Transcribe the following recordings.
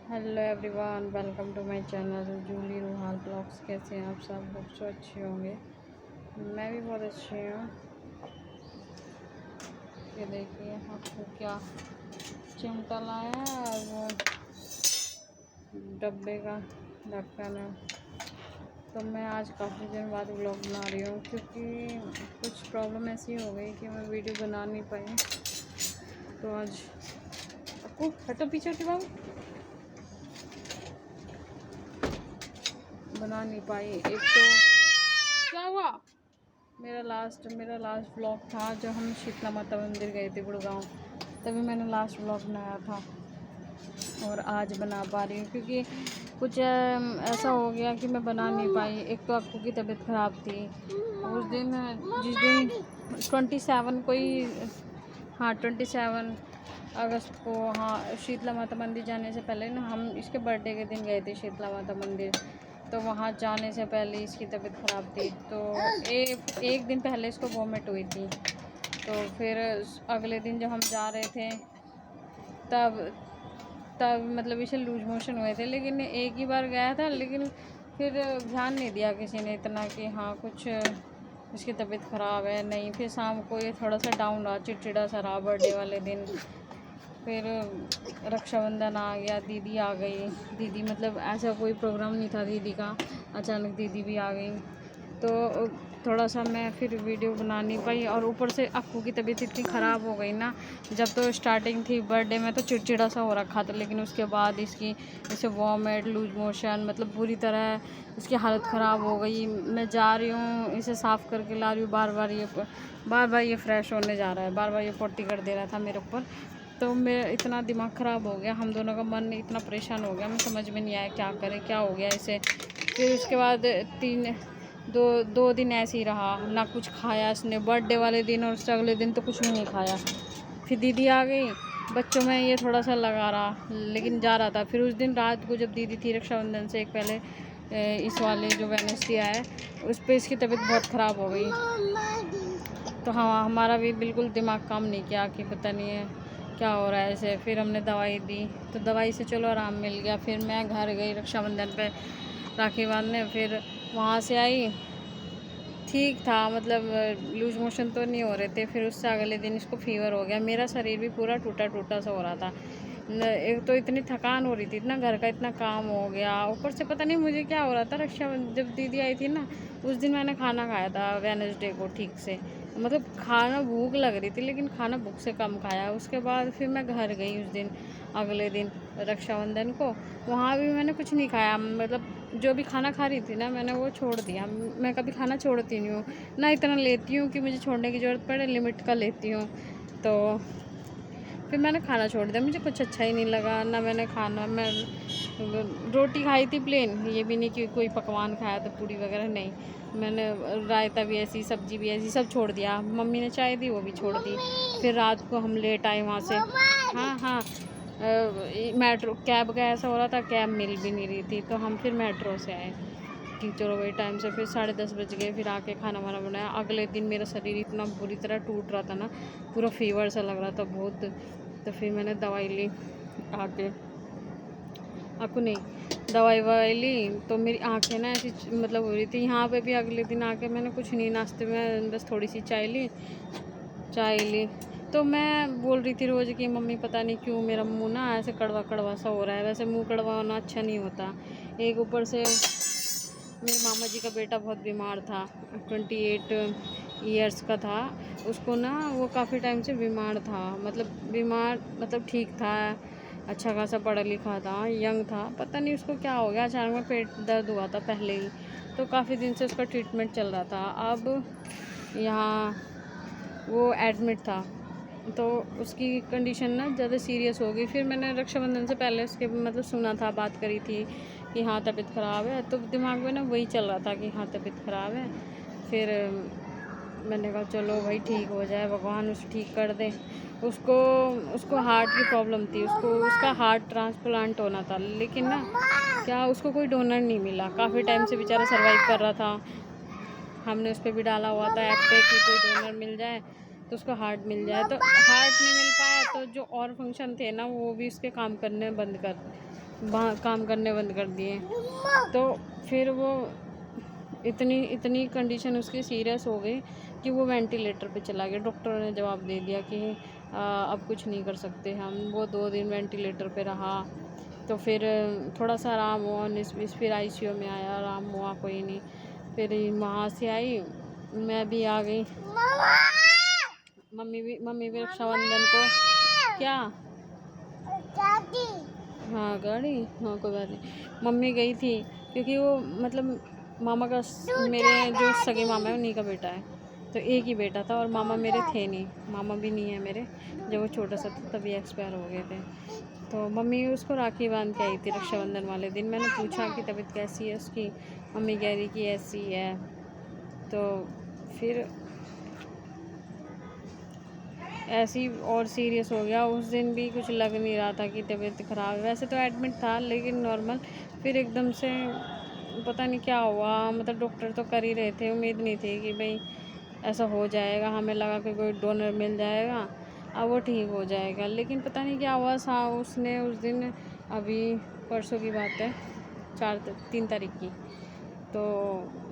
Hello everyone, welcome to my channel Julie Ruhal blogs. कैसे हैं आप सब लोग? तो अच्छे होंगे। मैं भी बहुत अच्छी हूँ। ये देखिए आपको क्या चिमटा लाया है और वो डब्बे का ढक्कन है। तो मैं आज काफ़ी दिन बाद व्लॉग बना रही हूँ क्योंकि कुछ प्रॉब्लम ऐसी हो गई कि मैं वीडियो बना नहीं पाई। तो आज आपको हटो पीछे की बात बना नहीं पाई। एक तो क्या हुआ, मेरा लास्ट व्लॉग था जब हम शीतला माता मंदिर गए थे गुड़गांव, तभी मैंने लास्ट व्लॉग बनाया था। और आज बना पा रही हूँ क्योंकि कुछ ऐसा हो गया कि मैं बना नहीं पाई। एक तो अक्कू की तबीयत ख़राब थी उस दिन, जिस दिन 27 को ही, हाँ 27 अगस्त को, हाँ शीतला माता मंदिर जाने से पहले ना हम इसके बर्थडे के दिन गए थे शीतला माता मंदिर। तो वहाँ जाने से पहले इसकी तबीयत ख़राब थी, तो एक दिन पहले इसको वॉमिट हुई थी। तो फिर अगले दिन जब हम जा रहे थे तब तब मतलब इसे लूज मोशन हुए थे, लेकिन एक ही बार गया था। लेकिन फिर ध्यान नहीं दिया किसी ने इतना कि हाँ कुछ इसकी तबीयत ख़राब है। नहीं, फिर शाम को ये थोड़ा सा डाउन रहा, चिड़चिड़ा सा रहा बर्थडे वाले दिन। फिर रक्षाबंधन आ गया, दीदी आ गई। दीदी मतलब ऐसा कोई प्रोग्राम नहीं था दीदी का, अचानक दीदी भी आ गई। तो थोड़ा सा मैं फिर वीडियो बना नहीं पाई। और ऊपर से अक्कू की तबीयत इतनी ख़राब हो गई ना, जब तो स्टार्टिंग थी बर्थडे में तो चिड़चिड़ा सा हो रखा था, लेकिन उसके बाद इसकी जैसे वॉमिट, लूज मोशन, मतलब पूरी तरह इसकी हालत ख़राब हो गई। मैं जा रही हूँ इसे साफ़ करके ला रही हूँ, बार बार ये फ्रेश होने जा रहा है, बार बार ये पोटी कर दे रहा था मेरे ऊपर। तो मेरा इतना दिमाग ख़राब हो गया, हम दोनों का मन इतना परेशान हो गया, मैं समझ में नहीं आया क्या करें, क्या हो गया इसे। फिर उसके बाद दो दिन ऐसे ही रहा, ना कुछ खाया इसने बर्थडे वाले दिन, और उससे अगले दिन तो कुछ भी नहीं खाया। फिर दीदी आ गई, बच्चों में ये थोड़ा सा लगा रहा, लेकिन जा रहा था। फिर उस दिन रात को जब दीदी थी रक्षाबंधन से एक पहले, इस वाले जो वेडनेसडे आया, उस पर इसकी तबीयत बहुत ख़राब हो गई। तो हाँ, हमारा भी बिल्कुल दिमाग काम नहीं किया कि पता नहीं है क्या हो रहा है ऐसे। फिर हमने दवाई दी, तो दवाई से चलो आराम मिल गया। फिर मैं घर गई रक्षाबंधन पे राखी बांधने। फिर वहाँ से आई, ठीक था, मतलब लूज मोशन तो नहीं हो रहे थे। फिर उससे अगले दिन इसको फीवर हो गया। मेरा शरीर भी पूरा टूटा टूटा सा हो रहा था। एक तो इतनी थकान हो रही थी, इतना घर का इतना काम हो गया, ऊपर से पता नहीं मुझे क्या हो रहा था। जब दीदी आई थी ना, उस दिन मैंने खाना खाया था वेडनेसडे को ठीक से, मतलब खाना भूख लग रही थी लेकिन खाना भूख से कम खाया। उसके बाद फिर मैं घर गई उस दिन, अगले दिन रक्षाबंधन को। वहाँ भी मैंने कुछ नहीं खाया, मतलब जो भी खाना खा रही थी ना मैंने वो छोड़ दिया। मैं कभी खाना छोड़ती नहीं हूँ, ना इतना लेती हूँ कि मुझे छोड़ने की ज़रूरत पड़े, लिमिट का लेती हूँ। तो फिर मैंने खाना छोड़ दिया, मुझे कुछ अच्छा ही नहीं लगा। ना मैंने खाना, मैं रोटी खाई थी प्लेन, ये भी नहीं कि कोई पकवान खाया था, पूरी वगैरह नहीं। मैंने रायता भी ऐसी, सब्जी भी ऐसी, सब छोड़ दिया। मम्मी ने चाय दी वो भी छोड़ दी। फिर रात को हम लेट आए वहाँ से। हाँ हाँ, मेट्रो कैब का ऐसा हो रहा था, कैब मिल भी नहीं रही थी, तो हम फिर मेट्रो से आए कि चलो वही टाइम से। फिर 10:30 बज गए, फिर आके खाना वाना बनाया। अगले दिन मेरा शरीर इतना बुरी तरह टूट रहा था ना, पूरा फीवर सा लग रहा था बहुत। तो फिर मैंने दवाई ली आके, आपको नहीं, दवाई ववाई ली। तो मेरी आँखें ना ऐसी मतलब हो रही थी। यहाँ पे भी अगले दिन आके मैंने कुछ नहीं, नाश्ते में बस थोड़ी सी चाय ली। तो मैं बोल रही थी रोज़ कि मम्मी पता नहीं क्यों मेरा मुंह ना ऐसे कड़वा कड़वा सा हो रहा है। वैसे मुंह कड़वा होना अच्छा नहीं होता। एक ऊपर से मेरे मामा जी का बेटा बहुत बीमार था, 28 ईयर्स का था। उसको ना वो काफ़ी टाइम से बीमार था, मतलब ठीक था, अच्छा खासा पढ़ा लिखा था, यंग था। पता नहीं उसको क्या हो गया, अचानक में पेट दर्द हुआ था पहले ही। तो काफ़ी दिन से उसका ट्रीटमेंट चल रहा था। अब यहाँ वो एडमिट था, तो उसकी कंडीशन ना ज़्यादा सीरियस हो गई। फिर मैंने रक्षाबंधन से पहले उसके मतलब सुना था, बात करी थी कि हाँ तबीयत ख़राब है, तो दिमाग में ना वही चल रहा था कि हाँ तबीयत ख़राब है। फिर मैंने कहा चलो भाई ठीक हो जाए, भगवान उसे ठीक कर दे। उसको हार्ट की प्रॉब्लम थी, उसका हार्ट ट्रांसप्लांट होना था, लेकिन ना क्या उसको कोई डोनर नहीं मिला। काफ़ी टाइम से बेचारा सर्वाइव कर रहा था। हमने उस पर भी डाला हुआ था ऐप पे कि कोई डोनर मिल जाए तो उसको हार्ट मिल जाए। तो हार्ट नहीं मिल पाया, तो जो और फंक्शन थे ना वो भी उसके काम करने बंद कर काम करने बंद कर दिए। तो फिर वो इतनी कंडीशन उसकी सीरियस हो गई कि वो वेंटिलेटर पे चला गया। डॉक्टरों ने जवाब दे दिया कि अब कुछ नहीं कर सकते हम। वो 2 दिन वेंटिलेटर पे रहा। तो फिर थोड़ा सा आराम हुआ, 19-20, फिर आईसीयू में आया, आराम हुआ कोई नहीं। फिर वहाँ से आई, मैं भी आ गई। मम्मी भी रक्षाबंधन को क्या हाँ गाड़ी, हाँ कोई बात नहीं। मम्मी गई थी क्योंकि वो मतलब मामा का मेरे जो सगे मामा है उन्हीं का बेटा है, तो एक ही बेटा था और मामा मेरे थे नहीं, मामा भी नहीं है मेरे। जब वो छोटा सा था तभी एक्सपायर हो गए थे। तो मम्मी उसको राखी बांध के आई थी रक्षाबंधन वाले दिन। मैंने पूछा कि तबीयत कैसी है उसकी, मम्मी कह रही कि ऐसी है। तो फिर ऐसी और सीरियस हो गया। उस दिन भी कुछ लग नहीं रहा था कि तबीयत ख़राब है, वैसे तो एडमिट था लेकिन नॉर्मल। फिर एकदम से पता नहीं क्या हुआ, मतलब डॉक्टर तो कर ही रहे थे, उम्मीद नहीं थी कि भाई ऐसा हो जाएगा। हमें लगा कि कोई डोनर मिल जाएगा, अब वो ठीक हो जाएगा, लेकिन पता नहीं क्या हुआ। उसने उस दिन, अभी परसों की बात है, 3 तारीख की, तो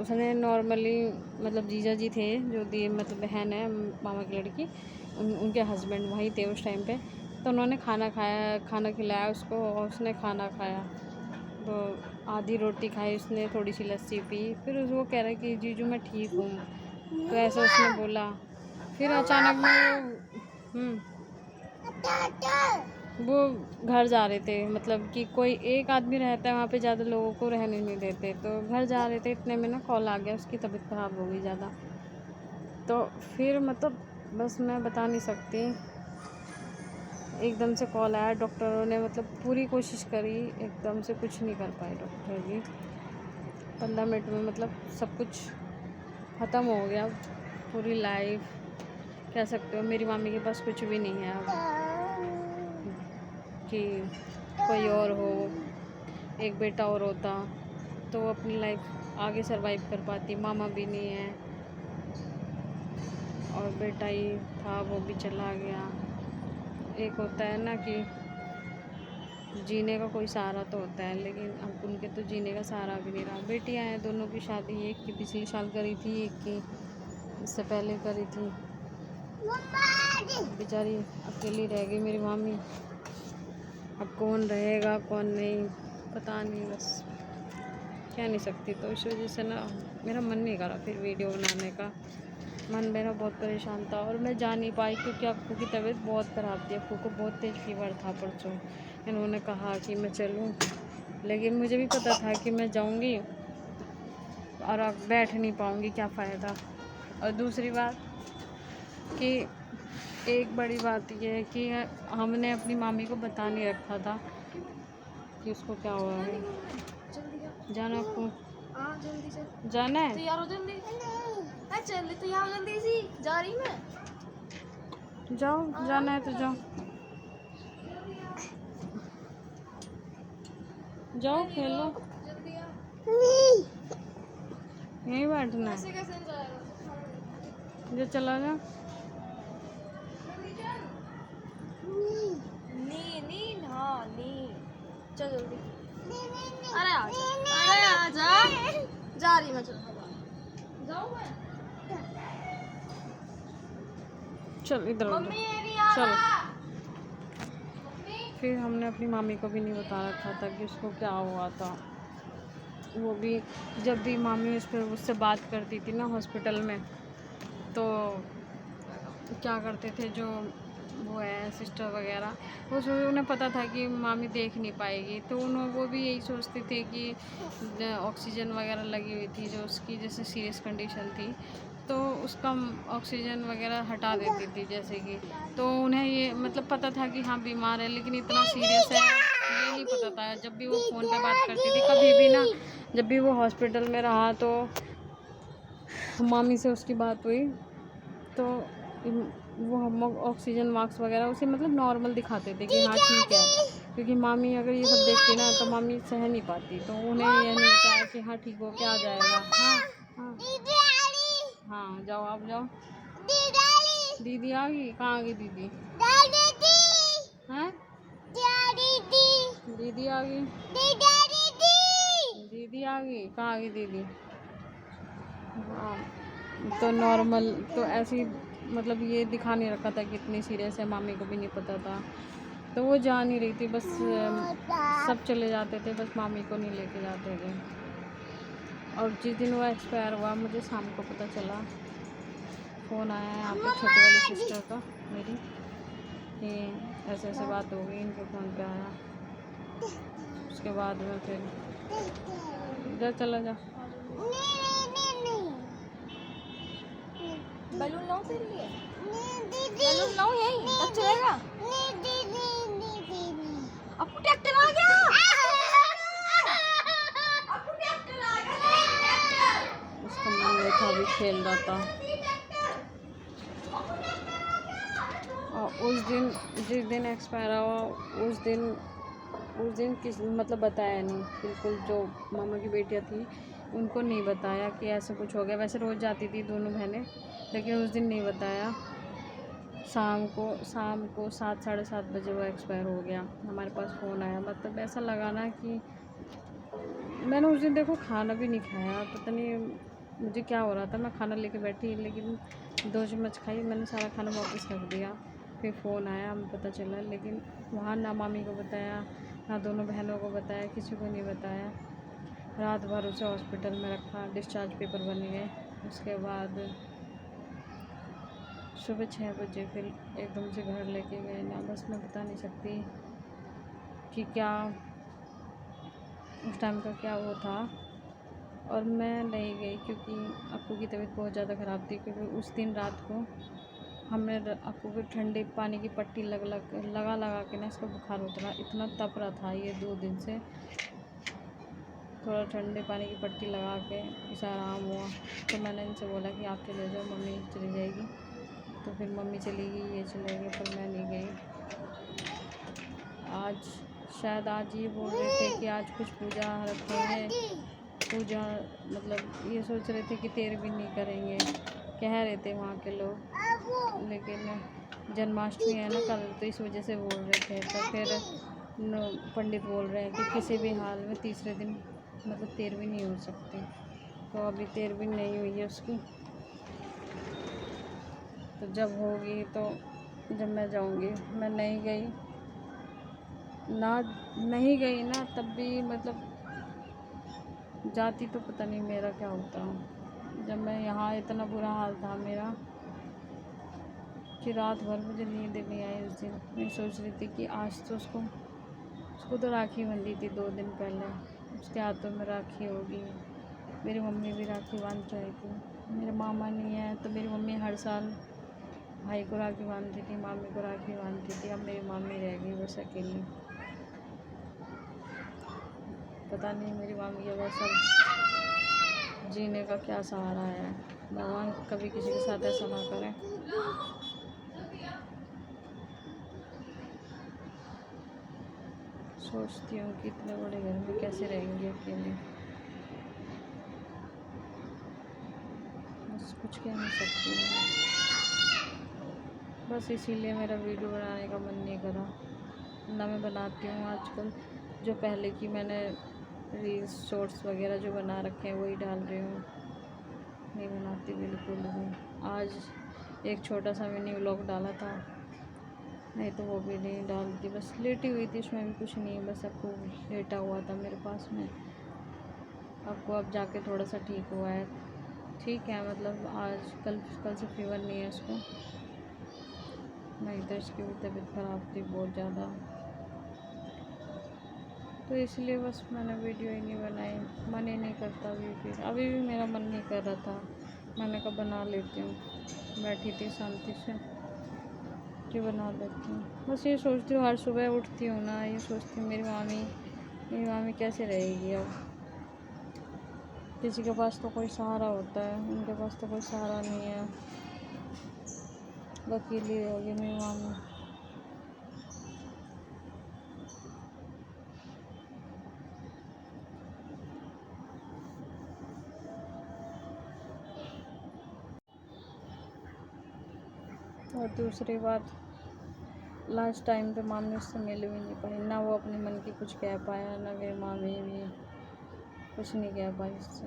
उसने नॉर्मली मतलब जीजा जी थे जो दी मतलब बहन है मामा की लड़की, उनके हस्बैंड वहीं थे उस टाइम पे। तो उन्होंने खाना खिलाया उसको और उसने खाना खाया। तो आधी रोटी खाई उसने, थोड़ी सी लस्सी पी। फिर वो कह रहा है कि जीजू मैं ठीक हूँ, तो ऐसा उसने बोला। फिर अचानक में वो घर जा रहे थे, मतलब कि कोई एक आदमी रहता है वहाँ पे, ज़्यादा लोगों को रहने नहीं देते। तो घर जा रहे थे, इतने में ना कॉल आ गया, उसकी तबीयत ख़राब हो गई ज़्यादा। तो फिर मतलब बस मैं बता नहीं सकती, एकदम से कॉल आया। डॉक्टरों ने मतलब पूरी कोशिश करी, एकदम से कुछ नहीं कर पाए डॉक्टर भी। 15 मिनट में मतलब सब कुछ ख़त्म हो गया, पूरी लाइफ कह सकते हो। मेरी मामी के पास कुछ भी नहीं है अब कि कोई और हो, एक बेटा और होता तो वो अपनी लाइफ आगे सरवाइव कर पाती। मामा भी नहीं है और बेटा ही था, वो भी चला गया। एक होता है ना कि जीने का कोई सहारा तो होता है, लेकिन अब उनके तो जीने का सहारा भी नहीं रहा। बेटियां हैं, दोनों की शादी एक की पिछले साल करी थी, एक की इससे पहले करी थी। बेचारी अकेली रह गई मेरी मामी। अब कौन रहेगा कौन नहीं पता नहीं, बस कह नहीं सकती। तो इस वजह से ना मेरा मन नहीं करा फिर वीडियो बनाने का। मन मेरा बहुत परेशान था और मैं जा नहीं पाई क्योंकि अक्कू की तबीयत बहुत ख़राब थी। अक्कू को बहुत तेज़ फीवर था परसों। इन्होंने कहा कि मैं चलूं, लेकिन मुझे भी पता था कि मैं जाऊंगी और अब बैठ नहीं पाऊंगी, क्या फ़ायदा। और दूसरी बात कि एक बड़ी बात यह है कि हमने अपनी मामी को बता नहीं रखा था कि उसको क्या हुआ है। जाना आपको? जल्दी से जाना है, तैयार हो जल्दी। चल तैयार जल्दी सी, जा रही मैं। जाओ, जाना है तो जाओ, जाओ खेलो, यहीं बैठना है, कैसे जाएगा? जो चला जा। नी नी हाँ नी, चल जल्दी। अरे आजा जा रही मैं, चल जाऊँ मैं। चल इधर मम्मी उधर ये नहीं आ चल। रहा। फिर हमने अपनी मामी को भी नहीं बता रखा था कि उसको क्या हुआ था। वो भी जब भी मामी उस पर उससे बात करती थी ना हॉस्पिटल में, तो क्या करते थे जो वो है सिस्टर वगैरह, उन्हें पता था कि मामी देख नहीं पाएगी, तो वो भी यही सोचते थे कि ऑक्सीजन वगैरह लगी हुई थी जो उसकी जैसे सीरियस कंडीशन थी, तो उसका ऑक्सीजन वगैरह हटा देती थी जैसे कि। तो उन्हें ये मतलब पता था कि हाँ बीमार है, लेकिन इतना सीरियस है ये नहीं पता था। जब भी वो फ़ोन पे बात करती थी कभी भी ना, जब भी वो हॉस्पिटल में रहा तो मामी से उसकी बात हुई, तो वो हम ऑक्सीजन मार्क्स वगैरह उसे मतलब नॉर्मल दिखाते थे कि हाँ ठीक है, क्योंकि मामी अगर ये सब देखती ना तो मामी सह नहीं पाती, तो उन्हें यह नहीं बताया कि हाँ ठीक हो क्या आ जाएगा। हाँ हाँ हाँ, जाओ आप जाओ। दीदी आ गई? कहाँ आ गई दीदी? हैं? दीदी आ गई। दीदी आ गई, कहाँ आ गई दीदी? हाँ, तो नॉर्मल तो ऐसी मतलब ये दिखा नहीं रखा था कि इतनी सीरियस है, मामी को भी नहीं पता था, तो वो जा नहीं रही थी, बस सब चले जाते थे, बस मामी को नहीं लेके जाते थे। और जिस दिन वो एक्सपायर हुआ मुझे शाम को पता चला, फ़ोन आया यहाँ पे छोटी वाली सिस्टर का मेरी कि ऐसे ऐसे बात हो गई, इनके फ़ोन पे आया। उसके बाद में फिर इधर चला जा। बैलून लाऊं तेरे लिए? बैलून लाऊं यहीं तब चलेगा? अपू ट्रैक्टर आ गया। अपू ट्रैक्टर आ गया। उसका मन नहीं था, अभी खेल रहा था। और उस दिन जिस दिन एक्सपायर हुआ उस दिन किस मतलब बताया नहीं बिल्कुल। जो मामा की बेटियां थी उनको नहीं बताया कि ऐसा कुछ हो गया। वैसे रोज़ जाती थी दोनों बहनें, लेकिन उस दिन नहीं बताया। शाम को 7 साढ़े 7 बजे वो एक्सपायर हो गया। हमारे पास फ़ोन आया, मतलब ऐसा लगा ना कि मैंने उस दिन देखो खाना भी नहीं खाया, पता नहीं मुझे क्या हो रहा था। मैं खाना लेके बैठी, लेकिन 2 चम्मच खाई, मैंने सारा खाना वापस रख दिया। फिर फ़ोन आया, हमें पता चला, लेकिन वहाँ ना मामी को बताया, ना दोनों बहनों को बताया, किसी को नहीं बताया। रात भर उसे हॉस्पिटल में रखा, डिस्चार्ज पेपर बन गए। उसके बाद सुबह 6 बजे फिर एकदम से घर लेके गए ना। बस मैं बता नहीं सकती कि क्या उस टाइम का क्या वो था। और मैं नहीं गई क्योंकि अप्पू की तबीयत बहुत ज़्यादा ख़राब थी, क्योंकि उस दिन रात को हमने अप्पू को ठंडे पानी की पट्टी लगा के ना इसका बुखार उतरा। इतना तप रहा था ये 2 दिन से, थोड़ा ठंडे पानी की पट्टी लगा के इसे आराम हुआ। तो मैंने इनसे बोला कि आप चले जाओ, मम्मी चली जाएगी। तो फिर मम्मी चली गई, ये चले गए, पर मैं नहीं गई। शायद आज ये बोल रहे थे कि आज कुछ पूजा रखेंगे, पूजा मतलब ये सोच रहे थे कि 13 नहीं करेंगे, कह रहे थे वहाँ के लोग। लेकिन जन्माष्टमी है ना कल, तो इस वजह से बोल रहे थे। तो फिर पंडित बोल रहे हैं कि किसी भी हाल में तीसरे दिन मतलब 13 नहीं हो सकती। तो अभी 13 नहीं हुई है उसकी, तो जब होगी तो जब मैं जाऊँगी। मैं नहीं गई ना, तब भी मतलब जाती तो पता नहीं मेरा क्या होता। जब मैं यहाँ इतना बुरा हाल था मेरा कि रात भर मुझे नींद नहीं आई उस दिन। मैं सोच रही थी कि आज तो उसको तो राखी बंधी थी 2 दिन पहले, उसके हाथों में राखी होगी। मेरी मम्मी भी राखी बांध रही थी। मेरे मामा नहीं है तो मेरी मम्मी हर साल भाई को राखी बांधती थी, मामी को राखी बांधती थी। अब मेरी मामी रह गई बस अकेली। पता नहीं मेरी मामी के बस अब जीने का क्या सहारा है। भगवान कभी किसी के साथ ऐसा ना करे। सोचती हूँ कि इतने बड़े घर में कैसे रहेंगे अकेले। बस कुछ कह नहीं सकती हूँ। बस इसीलिए मेरा वीडियो बनाने का मन नहीं करा ना। मैं बनाती हूँ आजकल जो पहले की मैंने रील्स शॉर्ट्स वगैरह जो बना रखे हैं वही डाल रही हूँ, नहीं बनाती बिल्कुल भी। आज एक छोटा सा मिनी व्लॉग डाला था, नहीं तो वो भी नहीं डालती। बस लेटी हुई थी, उसमें भी कुछ नहीं, बस आपको लेटा हुआ था मेरे पास में। आपको अब जाके थोड़ा सा ठीक हुआ है, ठीक है, मतलब आज कल से फीवर नहीं है उसको, नहीं तो इसकी भी तबीयत ख़राब थी बहुत ज़्यादा। तो इसलिए बस मैंने वीडियो ही नहीं बनाई, मन ही नहीं करता। अभी भी मेरा मन नहीं कर रहा था। मैंने कहा बना लेती हूँ, बैठी थी शांति से कि बना लेती हूँ। बस ये सोचती हूँ, हर सुबह उठती हूँ ना, ये सोचती हूँ मेरी मामी कैसे रहेगी अब। किसी के पास तो कोई सहारा होता है, उनके पास तो कोई सहारा नहीं है। अकेली होगी मेरी मामी। और दूसरी बात, लास्ट टाइम पे मामी उससे मिल भी नहीं पाई, ना वो अपने मन की कुछ कह पाया, ना मेरी मामी भी कुछ नहीं कह पाई उससे।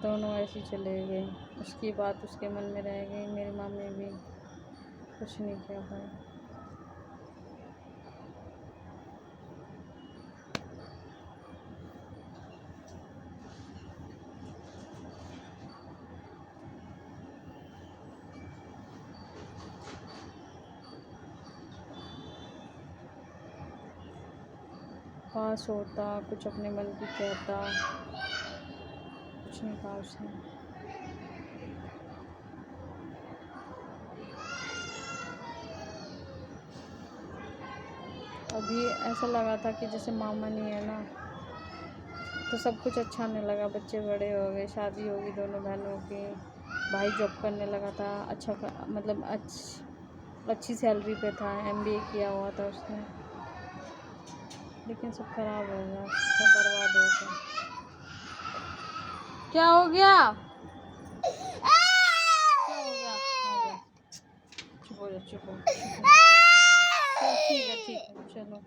दोनों ऐसे ही चले गए, उसकी बात उसके मन में रह गई, मेरी मामी भी कुछ नहीं कह पाई। पास होता, कुछ अपने मन की कहता, कुछ नहीं कहा उसने। अभी ऐसा लगा था कि जैसे मामा नहीं है ना, तो सब कुछ अच्छा नहीं लगा। बच्चे बड़े हो गए, शादी होगी दोनों बहनों की, भाई जॉब करने लगा था, मतलब अच्छी सैलरी पे था, MBA किया हुआ था उसने, लेकिन सब खराब हो गया, सब बर्बाद हो गया। क्या हो गया? क्या हो गया? आ जा, चुप हो जा, चुप हो, चुप हो। चल, ठीक है, चलो।